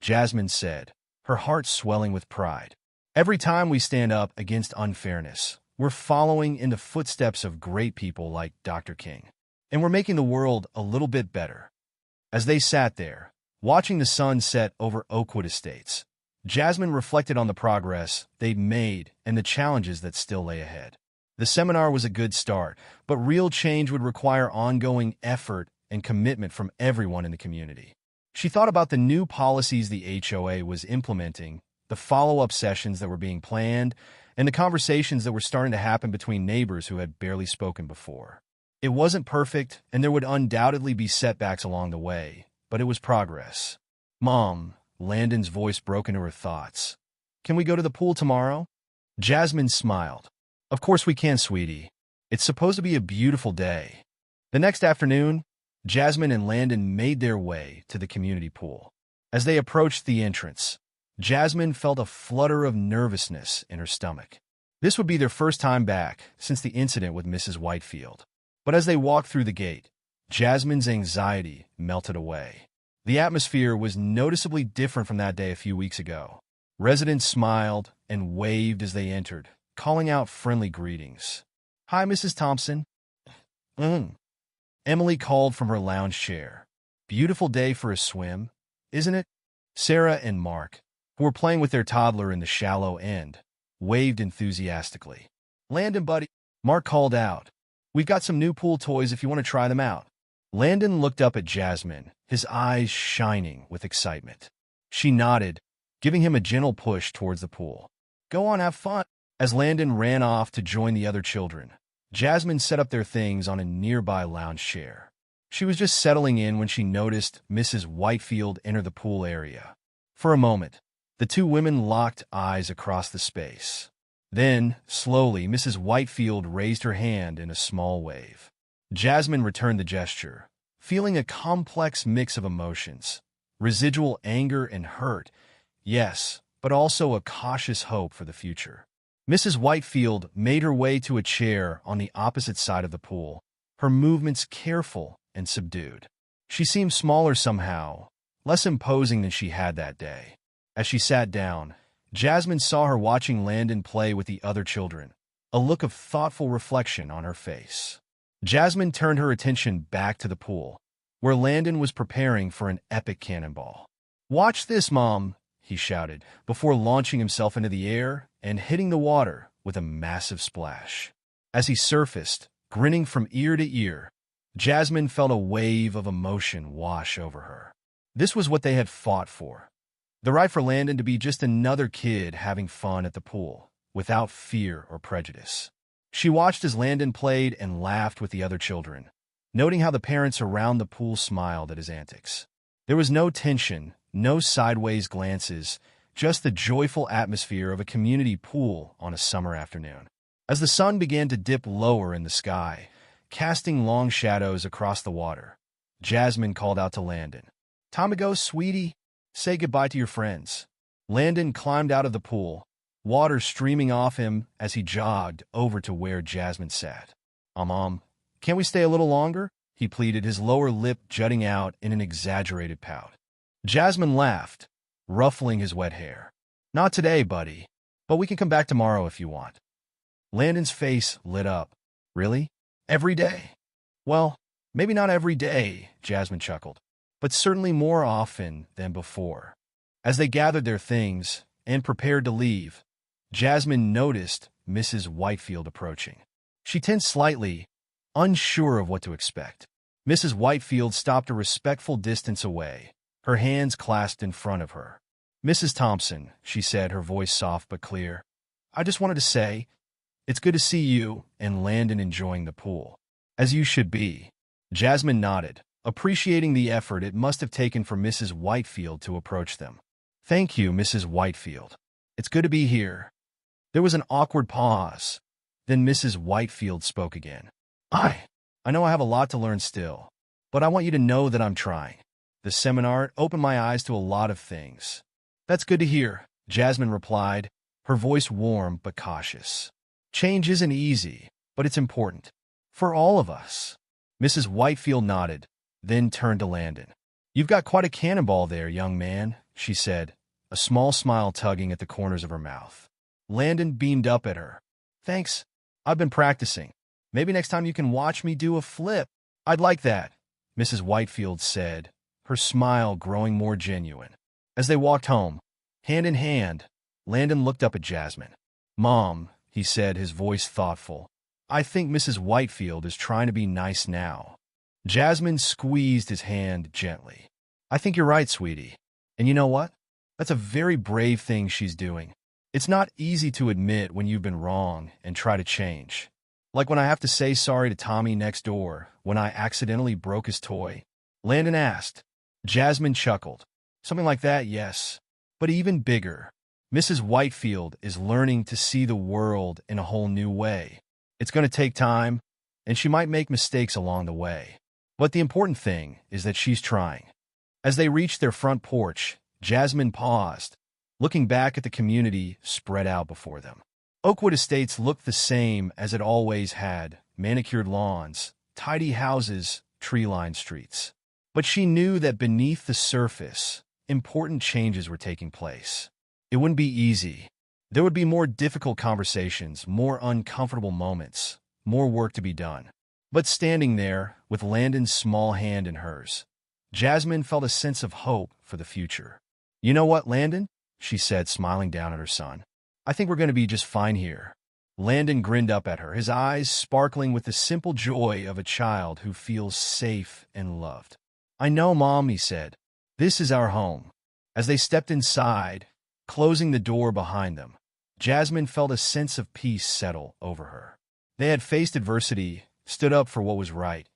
Jasmine said, her heart swelling with pride. Every time we stand up against unfairness, we're following in the footsteps of great people like Dr. King. And we're making the world a little bit better. As they sat there, watching the sun set over Oakwood Estates, Jasmine reflected on the progress they'd made and the challenges that still lay ahead. The seminar was a good start, but real change would require ongoing effort and commitment from everyone in the community. She thought about the new policies the HOA was implementing, the follow-up sessions that were being planned, and the conversations that were starting to happen between neighbors who had barely spoken before. It wasn't perfect, and there would undoubtedly be setbacks along the way, but it was progress. "Mom," Landon's voice broke into her thoughts. "Can we go to the pool tomorrow?" Jasmine smiled. "Of course we can, sweetie. It's supposed to be a beautiful day." The next afternoon, Jasmine and Landon made their way to the community pool. As they approached the entrance, Jasmine felt a flutter of nervousness in her stomach. This would be their first time back since the incident with Mrs. Whitefield. But as they walked through the gate, Jasmine's anxiety melted away. The atmosphere was noticeably different from that day a few weeks ago. Residents smiled and waved as they entered, calling out friendly greetings. "Hi, Mrs. Thompson." Emily called from her lounge chair. "Beautiful day for a swim, isn't it?" Sarah and Mark, who were playing with their toddler in the shallow end, waved enthusiastically. "Landon, buddy," Mark called out. "We've got some new pool toys if you want to try them out." Landon looked up at Jasmine, his eyes shining with excitement. She nodded, giving him a gentle push towards the pool. "Go on, have fun." As Landon ran off to join the other children, Jasmine set up their things on a nearby lounge chair. She was just settling in when she noticed Mrs. Whitefield enter the pool area. For a moment, the two women locked eyes across the space. Then, slowly, Mrs. Whitefield raised her hand in a small wave. Jasmine returned the gesture, feeling a complex mix of emotions. Residual anger and hurt, yes, but also a cautious hope for the future. Mrs. Whitefield made her way to a chair on the opposite side of the pool, her movements careful and subdued. She seemed smaller somehow, less imposing than she had that day. As she sat down, Jasmine saw her watching Landon play with the other children, a look of thoughtful reflection on her face. Jasmine turned her attention back to the pool, where Landon was preparing for an epic cannonball. "Watch this, Mom," he shouted, before launching himself into the air and hitting the water with a massive splash. As he surfaced, grinning from ear to ear, Jasmine felt a wave of emotion wash over her. This was what they had fought for. The right for Landon to be just another kid having fun at the pool, without fear or prejudice. She watched as Landon played and laughed with the other children, noting how the parents around the pool smiled at his antics. There was no tension, no sideways glances, just the joyful atmosphere of a community pool on a summer afternoon. As the sun began to dip lower in the sky, casting long shadows across the water, Jasmine called out to Landon. "Time to go, sweetie. Say goodbye to your friends." Landon climbed out of the pool, water streaming off him as he jogged over to where Jasmine sat. Mom, can't we stay a little longer?" he pleaded, his lower lip jutting out in an exaggerated pout. Jasmine laughed, ruffling his wet hair. "Not today, buddy, but we can come back tomorrow if you want." Landon's face lit up. "Really? Every day?" "Well, maybe not every day," Jasmine chuckled, "but certainly more often than before." As they gathered their things and prepared to leave, Jasmine noticed Mrs. Whitefield approaching. She tensed slightly, unsure of what to expect. Mrs. Whitefield stopped a respectful distance away, her hands clasped in front of her. "Mrs. Thompson," she said, her voice soft but clear, "I just wanted to say, it's good to see you and Landon enjoying the pool." "As you should be." Jasmine nodded, appreciating the effort it must have taken for Mrs. Whitefield to approach them. "Thank you, Mrs. Whitefield. It's good to be here." There was an awkward pause. Then Mrs. Whitefield spoke again. I know I have a lot to learn still, but I want you to know that I'm trying. The seminar opened my eyes to a lot of things." "That's good to hear," Jasmine replied, her voice warm but cautious. "Change isn't easy, but it's important. For all of us." Mrs. Whitefield nodded, then turned to Landon. "You've got quite a cannonball there, young man," she said, a small smile tugging at the corners of her mouth. Landon beamed up at her. "Thanks. I've been practicing. Maybe next time you can watch me do a flip." "I'd like that," Mrs. Whitefield said, her smile growing more genuine. As they walked home, hand in hand, Landon looked up at Jasmine. "Mom," he said, his voice thoughtful, "I think Mrs. Whitefield is trying to be nice now." Jasmine squeezed his hand gently. "I think you're right, sweetie. And you know what? That's a very brave thing she's doing. It's not easy to admit when you've been wrong and try to change. Like when I have to say sorry to Tommy next door when I accidentally broke his toy." Landon asked. Jasmine chuckled. "Something like that, yes. But even bigger. Mrs. Whitefield is learning to see the world in a whole new way. It's going to take time, and she might make mistakes along the way. But the important thing is that she's trying." As they reached their front porch, Jasmine paused, looking back at the community spread out before them. Oakwood Estates looked the same as it always had: manicured lawns, tidy houses, tree-lined streets. But she knew that beneath the surface, important changes were taking place. It wouldn't be easy. There would be more difficult conversations, more uncomfortable moments, more work to be done. But standing there, with Landon's small hand in hers, Jasmine felt a sense of hope for the future. "You know what, Landon?" she said, smiling down at her son. "I think we're going to be just fine here." Landon grinned up at her, his eyes sparkling with the simple joy of a child who feels safe and loved. "I know, Mom," he said. "This is our home." As they stepped inside, closing the door behind them, Jasmine felt a sense of peace settle over her. They had faced adversity, stood up for what was right,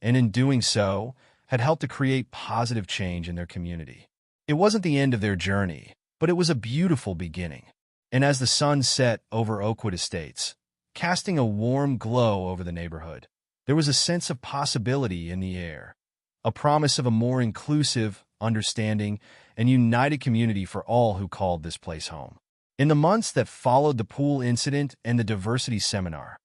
and in doing so, had helped to create positive change in their community. It wasn't the end of their journey, but it was a beautiful beginning. And as the sun set over Oakwood Estates, casting a warm glow over the neighborhood, there was a sense of possibility in the air, a promise of a more inclusive, understanding, and united community for all who called this place home. In the months that followed the pool incident and the diversity seminar,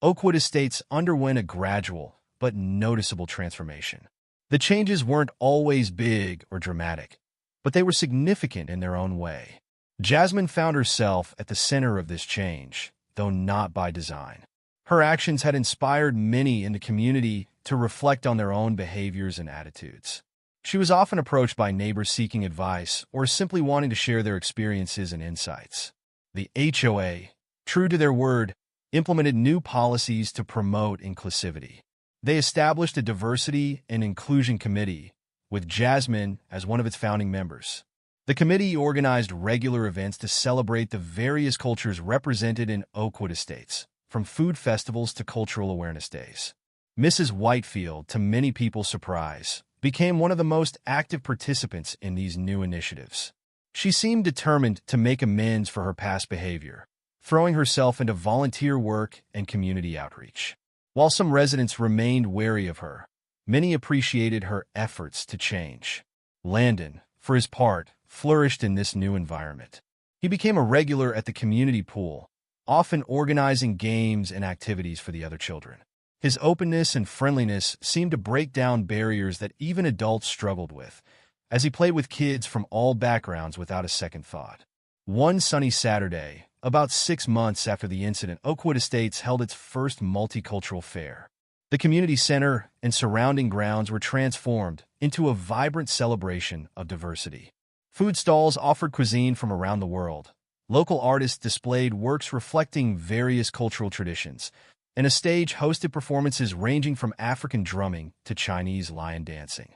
Oakwood Estates underwent a gradual but noticeable transformation. The changes weren't always big or dramatic, but they were significant in their own way. Jasmine found herself at the center of this change, though not by design. Her actions had inspired many in the community to reflect on their own behaviors and attitudes. She was often approached by neighbors seeking advice or simply wanting to share their experiences and insights. The HOA, true to their word, implemented new policies to promote inclusivity. They established a diversity and inclusion committee, with Jasmine as one of its founding members. The committee organized regular events to celebrate the various cultures represented in Oakwood Estates, from food festivals to cultural awareness days. Mrs. Whitefield, to many people's surprise, became one of the most active participants in these new initiatives. She seemed determined to make amends for her past behavior, throwing herself into volunteer work and community outreach. While some residents remained wary of her, many appreciated her efforts to change. Landon, for his part, flourished in this new environment. He became a regular at the community pool, often organizing games and activities for the other children. His openness and friendliness seemed to break down barriers that even adults struggled with, as he played with kids from all backgrounds without a second thought. One sunny Saturday, about 6 months after the incident, Oakwood Estates held its first multicultural fair. The community center and surrounding grounds were transformed into a vibrant celebration of diversity. Food stalls offered cuisine from around the world. Local artists displayed works reflecting various cultural traditions, and a stage hosted performances ranging from African drumming to Chinese lion dancing.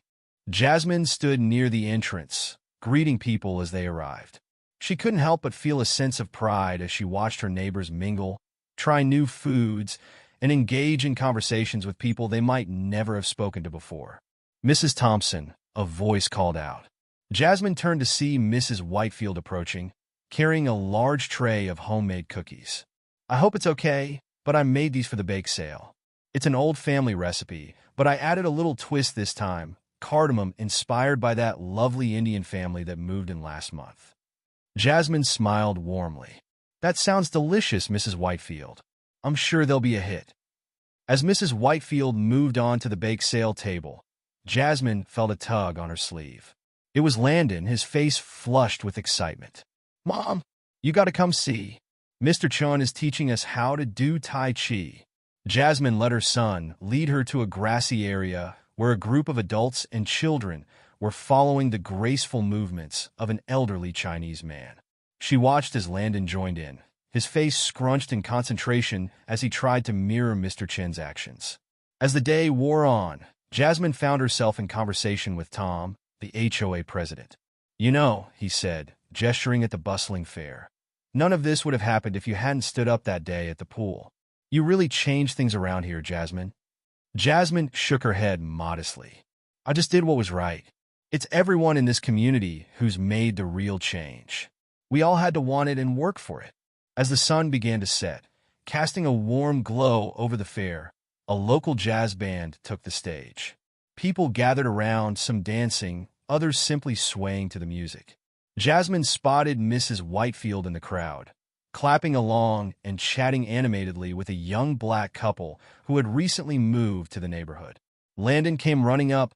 Jasmine stood near the entrance, greeting people as they arrived. She couldn't help but feel a sense of pride as she watched her neighbors mingle, try new foods, and engage in conversations with people they might never have spoken to before. "Mrs. Thompson," a voice called out. Jasmine turned to see Mrs. Whitefield approaching, carrying a large tray of homemade cookies. "I hope it's okay, but I made these for the bake sale. It's an old family recipe, but I added a little twist this time, cardamom inspired by that lovely Indian family that moved in last month." Jasmine smiled warmly. "That sounds delicious, Mrs. Whitefield. I'm sure they'll be a hit." As Mrs. Whitefield moved on to the bake sale table, Jasmine felt a tug on her sleeve. It was Landon, his face flushed with excitement. "Mom, you gotta come see. Mr. Chun is teaching us how to do Tai Chi." Jasmine let her son lead her to a grassy area where a group of adults and children were following the graceful movements of an elderly Chinese man. She watched as Landon joined in, his face scrunched in concentration as he tried to mirror Mr. Chen's actions. As the day wore on, Jasmine found herself in conversation with Tom, the HOA president. "You know," he said, gesturing at the bustling fair, "none of this would have happened if you hadn't stood up that day at the pool. You really changed things around here, Jasmine." Jasmine shook her head modestly. "I just did what was right. It's everyone in this community who's made the real change. We all had to want it and work for it." As the sun began to set, casting a warm glow over the fair, a local jazz band took the stage. People gathered around, some dancing, others simply swaying to the music. Jasmine spotted Mrs. Whitefield in the crowd, clapping along and chatting animatedly with a young black couple who had recently moved to the neighborhood. Landon came running up,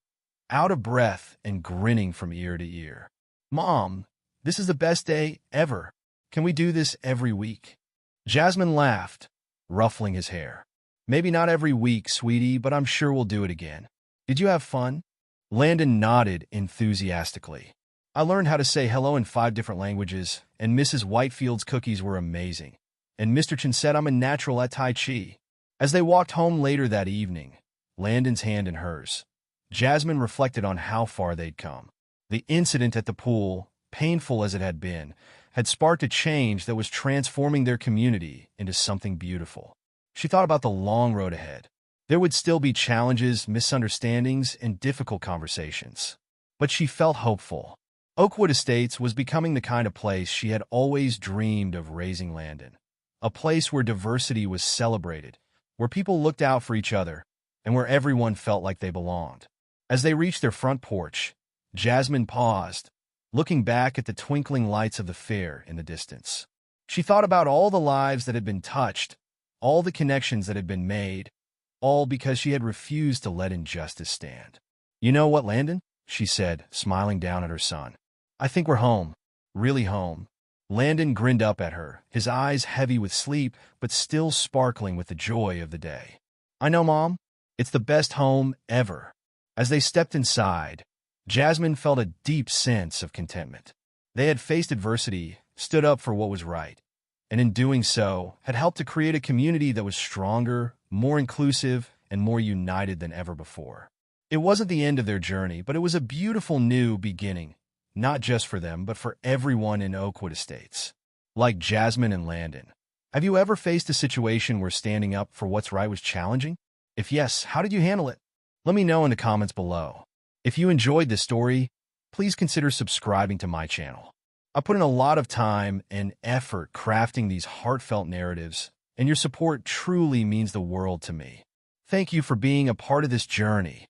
out of breath and grinning from ear to ear. "Mom, this is the best day ever. Can we do this every week?" Jasmine laughed, ruffling his hair. "Maybe not every week, sweetie, but I'm sure we'll do it again. Did you have fun?" Landon nodded enthusiastically. "I learned how to say hello in 5 different languages, and Mrs. Whitefield's cookies were amazing. And Mr. Chen said I'm a natural at Tai Chi." As they walked home later that evening, Landon's hand in hers, Jasmine reflected on how far they'd come. The incident at the pool, painful as it had been, had sparked a change that was transforming their community into something beautiful. She thought about the long road ahead. There would still be challenges, misunderstandings, and difficult conversations. But she felt hopeful. Oakwood Estates was becoming the kind of place she had always dreamed of raising Landon. A place where diversity was celebrated, where people looked out for each other, and where everyone felt like they belonged. As they reached their front porch, Jasmine paused, looking back at the twinkling lights of the fair in the distance. She thought about all the lives that had been touched, all the connections that had been made, all because she had refused to let injustice stand. "You know what, Landon?" she said, smiling down at her son. "I think we're home. Really home." Landon grinned up at her, his eyes heavy with sleep, but still sparkling with the joy of the day. "I know, Mom. It's the best home ever." As they stepped inside, Jasmine felt a deep sense of contentment. They had faced adversity, stood up for what was right, and in doing so, had helped to create a community that was stronger, more inclusive, and more united than ever before. It wasn't the end of their journey, but it was a beautiful new beginning, not just for them, but for everyone in Oakwood Estates. Like Jasmine and Landon, have you ever faced a situation where standing up for what's right was challenging? If yes, how did you handle it? Let me know in the comments below. If you enjoyed this story, please consider subscribing to my channel. I put in a lot of time and effort crafting these heartfelt narratives, and your support truly means the world to me. Thank you for being a part of this journey.